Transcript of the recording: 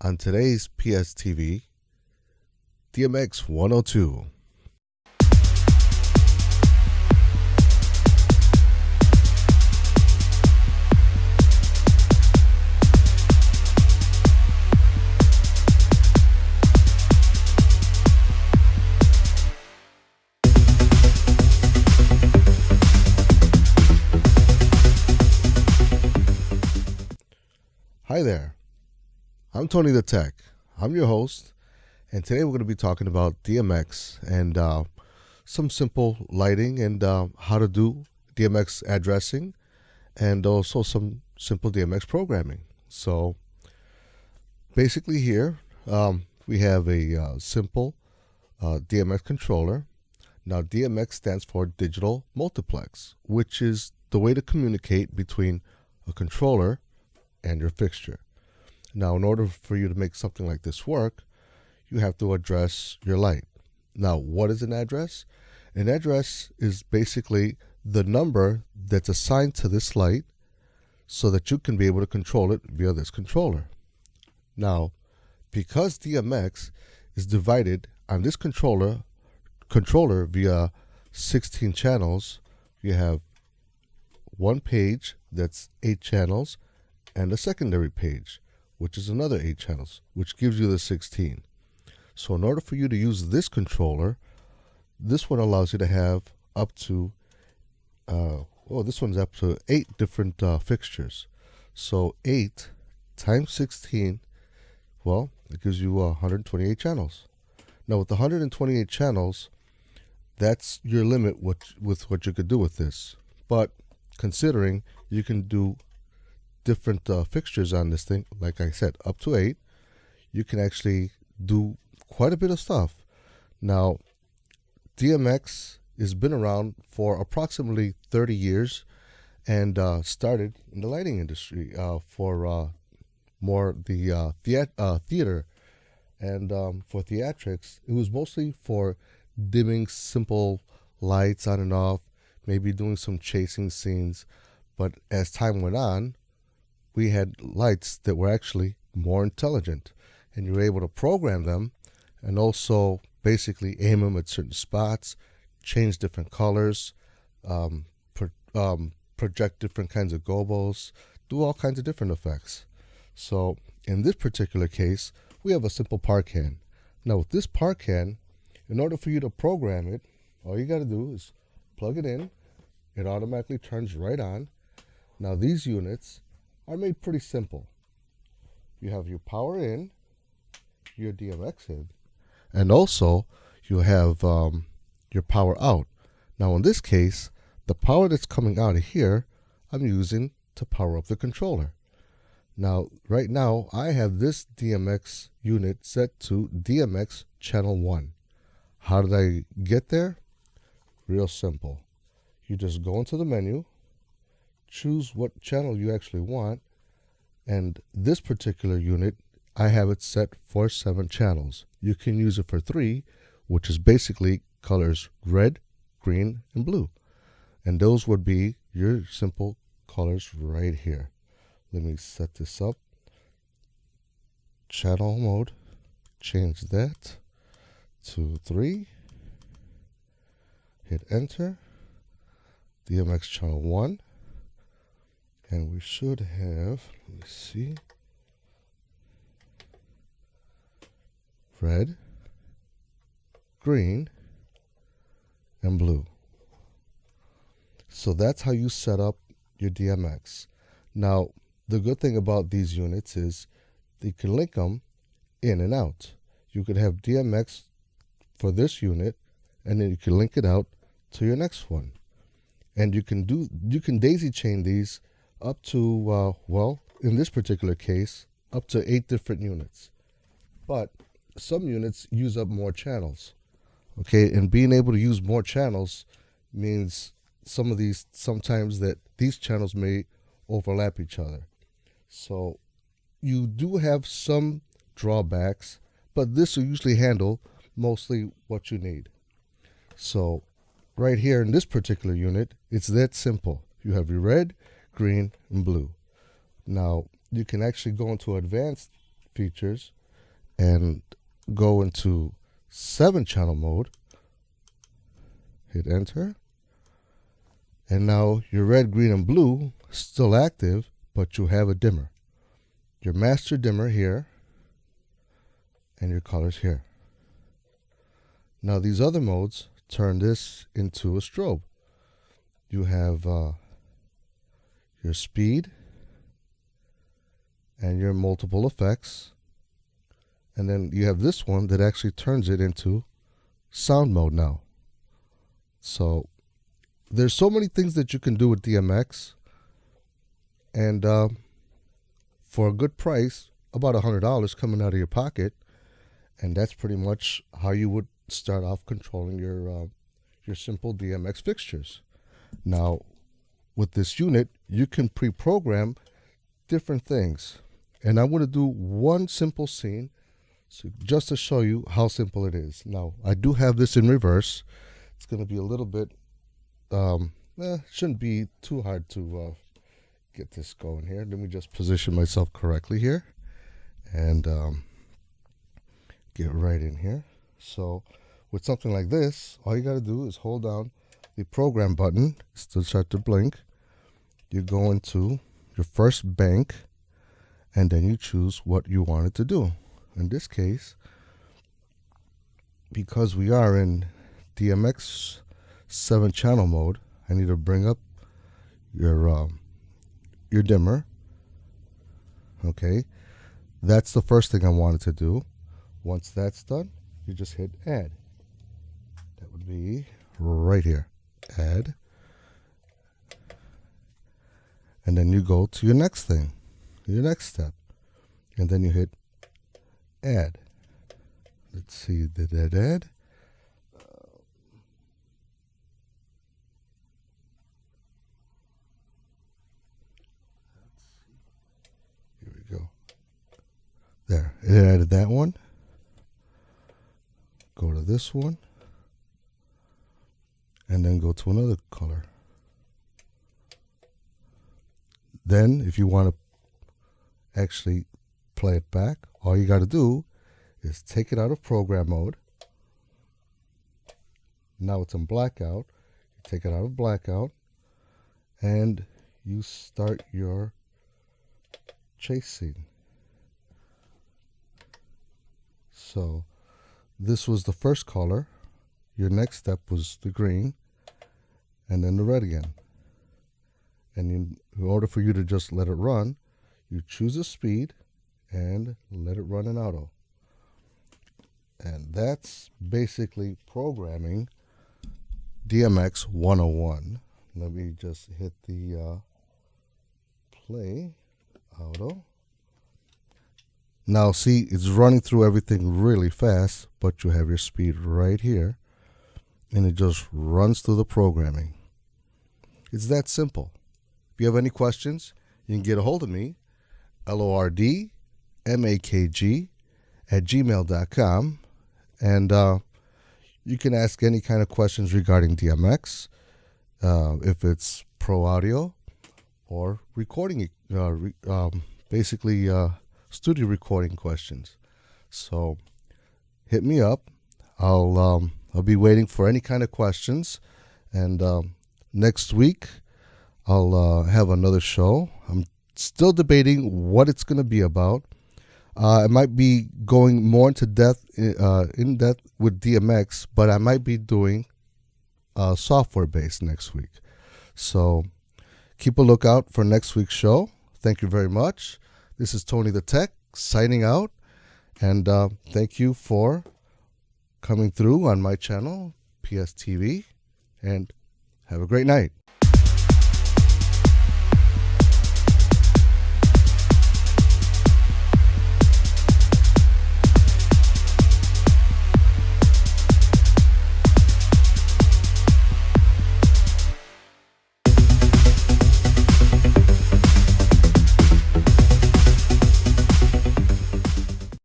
On today's PSTV, DMX102. Hi there, I'm Tony the Tech. I'm your host, and today we're going to be talking about DMX and some simple lighting and how to do DMX addressing and also some simple DMX programming. So basically here we have a simple DMX controller. Now DMX stands for digital multiplex, which is the way to communicate between a controller and your fixture. Now, in order for you to make something like this work, you have to address your light. Now, what is an address? An address is basically the number that's assigned to this light so that you can be able to control it via this controller. Now, because DMX is divided on this controller via 16 channels, you have one page that's 8 channels and a secondary page, which is another 8 channels, which gives you the 16. So in order for you to use this controller, this one allows you to have up to, this one's up to 8 different fixtures. So 8 times 16, well, it gives you 128 channels. Now with the 128 channels, that's your limit with what you could do with this. But considering you can do different fixtures on this thing, like I said, up to 8, you can actually do quite a bit of stuff. Now, DMX has been around for approximately 30 years and started in the lighting industry for more the theater and for theatrics. It was mostly for dimming simple lights on and off, maybe doing some chasing scenes. But as time went on, we had lights that were actually more intelligent, and you were able to program them and also basically aim them at certain spots, change different colors, project different kinds of gobos, do all kinds of different effects. So in this particular case, we have a simple par can. Now with this par can, in order for you to program it, all you got to do is plug it in. It automatically turns right on. Now these units are made pretty simple. You have your power in, your DMX in, and also you have your power out. Now in this case, the power that's coming out of here, I'm using to power up the controller. Now, right now, I have this DMX unit set to DMX channel 1. How did I get there? Real simple. You just go into the menu, choose what channel you actually want, and this particular unit, I have it set for 7 channels. You can use it for 3, which is basically colors red, green, and blue. And those would be your simple colors right here. Let me set this up. Channel mode, change that to 3. Hit enter. DMX channel 1. And we should have, let me see, red, green, and blue. So that's how you set up your DMX. Now, the good thing about these units is you can link them in and out. You could have DMX for this unit, and then you can link it out to your next one. And you can daisy chain these up to, in this particular case, up to 8 different units. But some units use up more channels. Okay, and being able to use more channels means sometimes that these channels may overlap each other. So you do have some drawbacks, but this will usually handle mostly what you need. So right here in this particular unit, it's that simple. You have your red, green, and blue. Now, you can actually go into advanced features and go into 7-channel mode, hit enter, and now your red, green, and blue still active, but you have a dimmer. Your master dimmer here and your colors here. Now these other modes turn this into a strobe. You have your speed and your multiple effects, and then you have this one that actually turns it into sound mode now. So there's so many things that you can do with DMX, and for a good price, about $100 coming out of your pocket, and that's pretty much how you would start off controlling your simple DMX fixtures. Now, with this unit, you can pre-program different things, and I'm going to do one simple scene, so just to show you how simple it is. Now, I do have this in reverse. It's going to be a little bit, shouldn't be too hard to get this going here. Let me just position myself correctly here and get right in here. So with something like this, all you got to do is hold down the program button to start to blink. You go into your first bank, and then you choose what you want it to do. In this case, because we are in DMX 7-channel mode, I need to bring up your dimmer. Okay, that's the first thing I wanted to do. Once that's done, you just hit add. That would be right here, add. And then you go to your next thing, your next step, and then you hit add. Let's see, did that add? Here we go. There, it added that one. Go to this one, and then go to another color. Then, if you want to actually play it back, all you got to do is take it out of program mode. Now it's in blackout. You take it out of blackout, and you start your chase scene. So this was the first color. Your next step was the green, and then the red again. And in order for you to just let it run, you choose a speed and let it run in auto. And that's basically programming DMX 101. Let me just hit the play auto. Now see, it's running through everything really fast, but you have your speed right here, and it just runs through the programming. It's that simple. If you have any questions, you can get a hold of me, lordmakg@gmail.com, and you can ask any kind of questions regarding DMX, if it's pro audio or recording, basically studio recording questions. So hit me up. I'll be waiting for any kind of questions, and next week I'll have another show. I'm still debating what it's going to be about. I might be going more in depth with DMX, but I might be doing software based next week. So keep a lookout for next week's show. Thank you very much. This is Tony the Tech signing out, and thank you for coming through on my channel, PSTV, and have a great night.